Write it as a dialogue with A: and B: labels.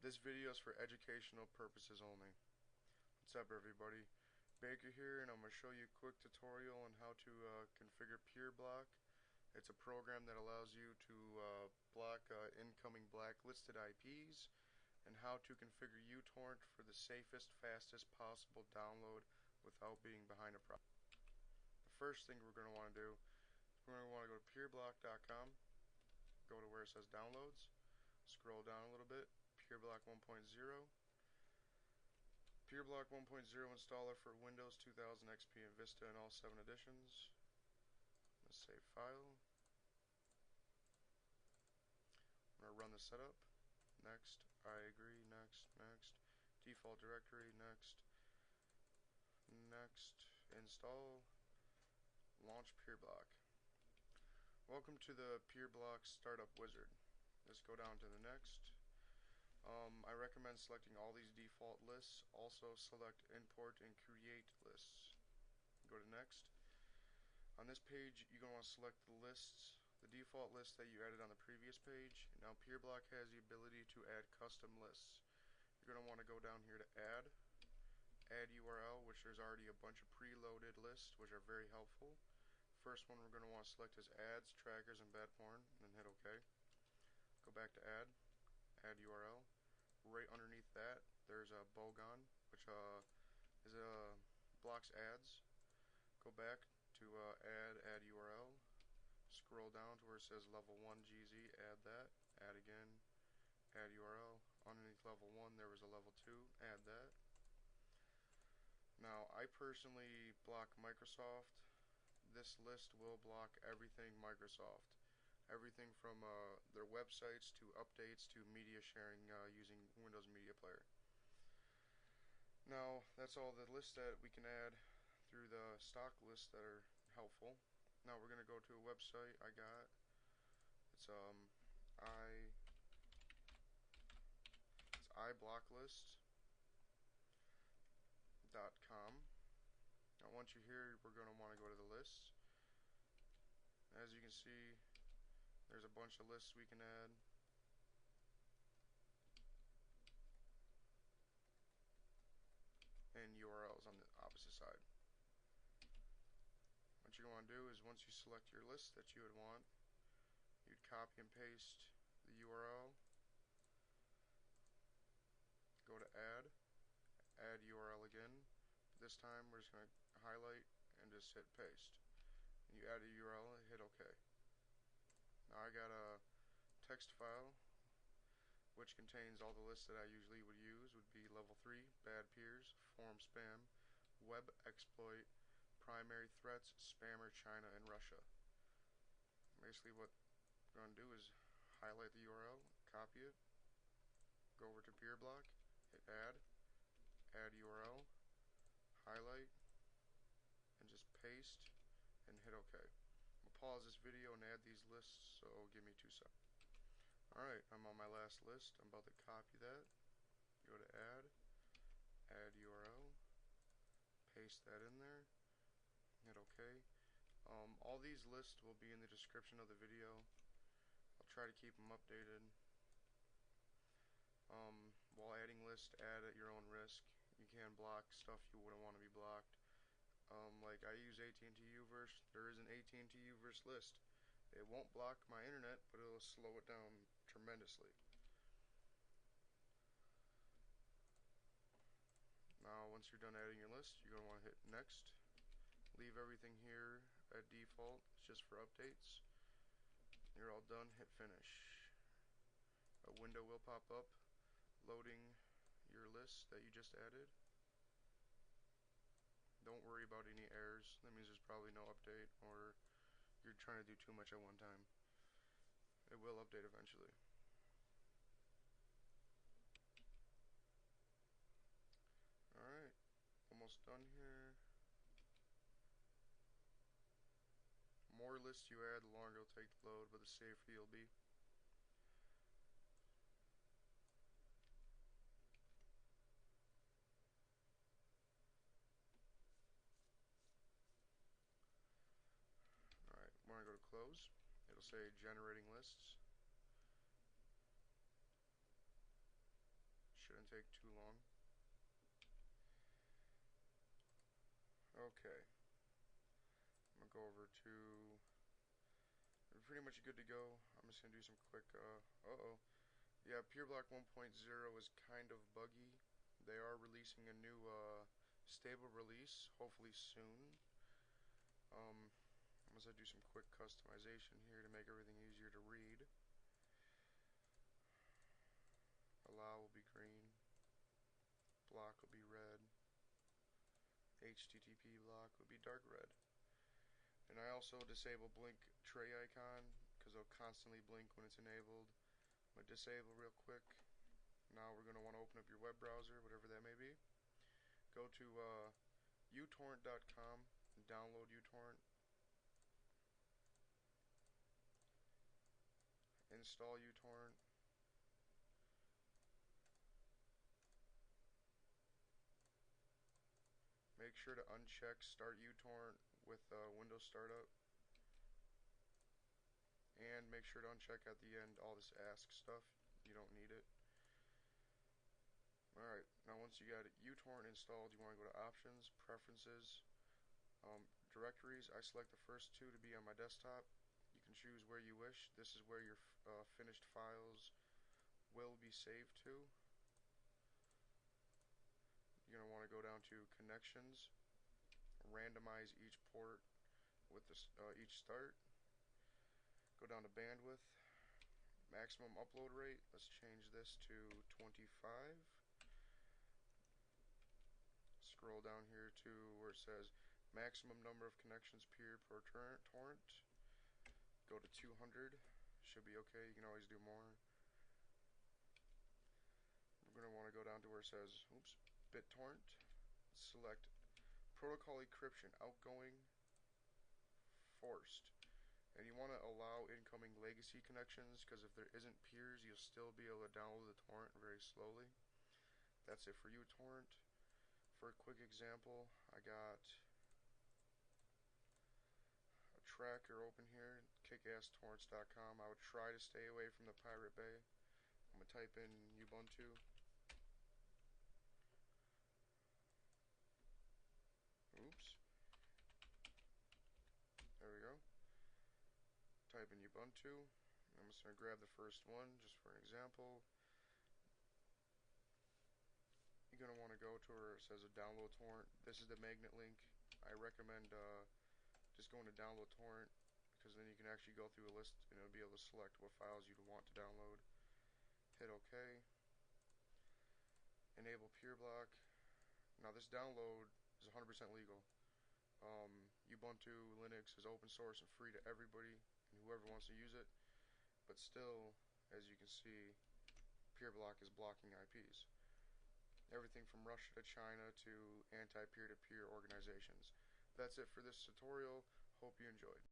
A: This video is for educational purposes only. What's up, everybody? Baker here, and I'm going to show you a quick tutorial on how to configure peerblock. It's a program that allows you to block incoming blacklisted IPs, and how to configure uTorrent for the safest, fastest possible download without being behind a problem. The first thing we're going to want to do, we're going to want to go to peerblock.com, go to where it says downloads, scroll down a little bit, peerblock 1.0. Peerblock 1.0 installer for Windows 2000 XP and Vista and all 7 editions. Let's save file. I'm going to run the setup. Next. I agree. Next. Next. Default directory. Next. Next. Install. Launch peerblock. Welcome to the peerblock startup wizard. Let's go down to the next. I recommend selecting all these default lists. Also select import and create lists. Go to next. On this page you're going to want to select the lists, the default list that you added on the previous page. Now peerblock has the ability to add custom lists. You're going to want to go down here to add URL, which there's already a bunch of preloaded lists which are very helpful. First one we're going to want to select is ads, trackers, and bad porn, and then hit OK. Go back to add URL. Right underneath that there's a Bogon, which blocks ads. Go back to add URL. Scroll down to where it says level 1 GZ, add that, add again, add URL. Underneath level 1 there was a level 2, add that. Now I personally block Microsoft. This list will block everything Microsoft. Everything from their websites to updates to media sharing using Windows Media Player. Now that's all the lists that we can add through the stock lists that are helpful. Now we're going to go to a website I got. It's iblocklist.com. Now once you're here, we're going to want to go to the lists. As you can see, there's a bunch of lists we can add. And URLs on the opposite side. What you're going to do is once you select your list that you would want, you'd copy and paste the URL, go to add URL again. This time we're just going to highlight and just hit paste. And you add a URL and hit OK. Now I got a text file which contains all the lists that I usually would use. Would be level 3, bad peers, forum spam, web exploit, primary threats, spammer, China, and Russia. Basically what we're going to do is highlight the URL, copy it, go over to peerblock, hit add URL, highlight, and just paste and hit OK. I'll pause this video and add these lists, so give me 2 seconds. Alright, I'm on my last list. I'm about to copy that. Go to add URL, paste that in there, hit OK. All these lists will be in the description of the video. I'll try to keep them updated. While adding lists, add at your own risk. You can block stuff you wouldn't want to be blocked. Like I use AT&T Uverse. There is an AT&T Uverse list. It won't block my internet, but it'll slow it down tremendously. Now once you're done adding your list, you're going to want to hit next. Leave everything here at default. It's just for updates. You're all done. Hit finish. A window will pop up loading your list that you just added. Don't worry about any errors. That means there's probably no update or you're trying to do too much at one time. It will update eventually. Alright, almost done here. More lists you add, the longer it'll take to load, but the safer you'll be. Alright, when I go to close, it'll say generating lists. shouldn't take too long. Okay. I'm gonna go over to, we're pretty much good to go. I'm just gonna do some quick, yeah, peerblock 1.0 is kind of buggy. They are releasing a new, stable release, hopefully soon. I'm gonna do some quick customization here to make everything easier to read. Allow will be green. Block will be red. HTTP block will be dark red. And I also disable blink tray icon because it'll constantly blink when it's enabled. I'm going to disable real quick. Now we're going to want to open up your web browser, whatever that may be. Go to utorrent.com and download utorrent. Install utorrent. Make sure to uncheck Start uTorrent with Windows Startup. And make sure to uncheck at the end all this ask stuff. You don't need it. Alright, now once you got uTorrent installed, you want to go to Options, Preferences, Directories. I select the first two to be on my desktop. You can choose where you wish. This is where your finished files will be saved to. You're going to want to go down to Connections, randomize each port with each start. Go down to Bandwidth, maximum upload rate. Let's change this to 25. Scroll down here to where it says maximum number of connections per torrent. Go to 200. Should be okay. You can always do more. We're going to want to go down to where it says BitTorrent. Select protocol encryption outgoing forced. And you want to allow incoming legacy connections because if there isn't peers, you'll still be able to download the torrent very slowly. That's it for uTorrent. For a quick example, I got a tracker open here, kickasstorrents.com. I would try to stay away from the Pirate Bay. I'm going to type in Ubuntu. Oops. There we go. Type in Ubuntu. I'm just going to grab the first one just for an example. You're going to want to go to where it says a download torrent. This is the magnet link. I recommend just going to download torrent because then you can actually go through a list and it'll be able to select what files you'd want to download. Hit OK. Enable peerblock. Now this download is 100% legal. Ubuntu Linux is open source and free to everybody and whoever wants to use it, but still, as you can see, peerblock is blocking IPs. Everything from Russia to China to anti-peer-to-peer organizations. That's it for this tutorial. Hope you enjoyed.